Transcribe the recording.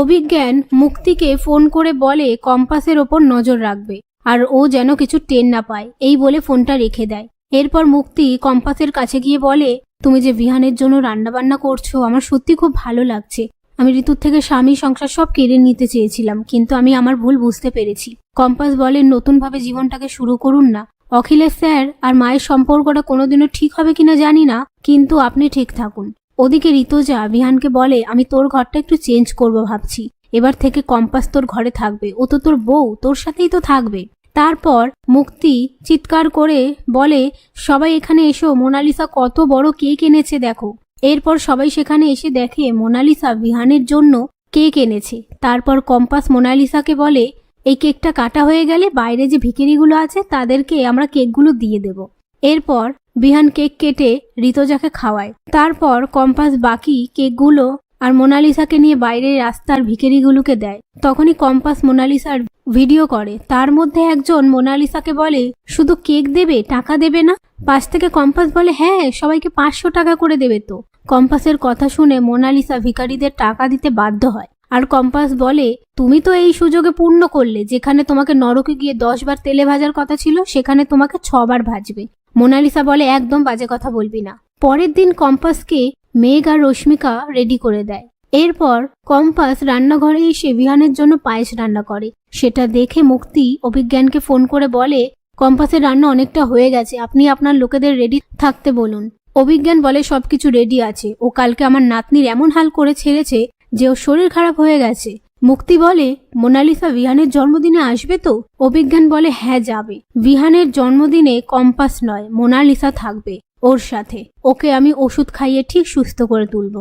অভিজ্ঞান মুক্তিকে phone করে বলে কম্পাসের ওপর নজর রাখবে আর ও যেন কিছু টের না পায়, এই বলে ফোনটা রেখে দেয়। এরপর মুক্তি কম্পাসের কাছে গিয়ে বলে, তুমি যে বিহানের জন্য রান্নাবান্না করছো আমার সত্যি খুব ভালো লাগছে। আমি ঋতুর থেকে স্বামী সংসার সব কেড়ে নিতে চেয়েছিলাম, কিন্তু আমি আমার ভুল বুঝতে পেরেছি। কম্পাস বলে, নতুনভাবে জীবনটাকে শুরু করুন না। অখিলেশ স্যার আর মায়ের সম্পর্কটা কোনোদিনও ঠিক হবে কিনা জানি না, কিন্তু আপনি ঠিক থাকুন। ওদিকে ঋতুজা বিহানকে বলে, আমি তোর ঘরটা একটু চেঞ্জ করব ভাবছি। এবার থেকে কম্পাস তোর ঘরে থাকবে, ও তো তোর বউ, তোর সাথেই তো থাকবে। তারপর মুক্তি চিৎকার করে বলে, সবাই এখানে এসো, মোনালিসা কত বড় কেক এনেছে দেখো। এরপর সবাই সেখানে এসে দেখে মোনালিসা বিহানের জন্য কেক এনেছে। তারপর কম্পাস মোনালিসাকে বলে, এই কেকটা কাটা হয়ে গেলে বাইরে যে ভিখিরিগুলো আছে তাদেরকে আমরা কেকগুলো দিয়ে দেব। এরপর বিহান কেক কেটে ঋতুজাকে খাওয়ায়। তারপর কম্পাস বাকি কেকগুলো আর মোনালিসাকে নিয়ে বাইরের রাস্তার ভিখিরিগুলোকে দেয়। তখনই কম্পাস মোনালিসার ভিডিও করে। তার মধ্যে একজন মোনালিসাকে বলে, শুধু কেক দেবে, টাকা দেবে না? পাশ থেকে কম্পাস বলে, হ্যাঁ, সবাইকে 500 টাকা করে দেবে তো। কম্পাসের কথা শুনে মোনালিসা ভিখারিদের টাকা দিতে বাধ্য হয়। আর কম্পাস বলে, তুমি তো এই সুযোগে পূর্ণ করলে, যেখানে তোমাকে নরকে গিয়ে 10 বার তেলে ভাজার কথা ছিল সেখানে তোমাকে 6 বার ভাজবে। মোনালিসা বলে, একদম বাজে কথা বলবি না। পরের দিন কম্পাসকে মেঘ আর রশ্মিকা রেডি করে দেয়। এরপর কম্পাস রান্নাঘরে এসে বিহানের জন্য পায়েস রান্না করে। সেটা দেখে মুক্তি অভিজ্ঞানকে ফোন করে বলে, কম্পাসের রান্না অনেকটা হয়ে গেছে, আপনি আপনার লোকেদের রেডি থাকতে বলুন। অভিজ্ঞান বলে, সবকিছু রেডি আছে, ও কালকে আমার নাতনির এমন হাল করে ছেড়েছে যে ওর শরীর খারাপ হয়ে গেছে। মুক্তি বলে, মোনালিসা বিহানের জন্মদিনে আসবে তো? অভিজ্ঞান বলে, হ্যাঁ যাবে। বিহানের জন্মদিনে কম্পাস নয়, মোনালিসা থাকবে ওর সাথে। ওকে আমি ওষুধ খাইয়ে ঠিক সুস্থ করে তুলব।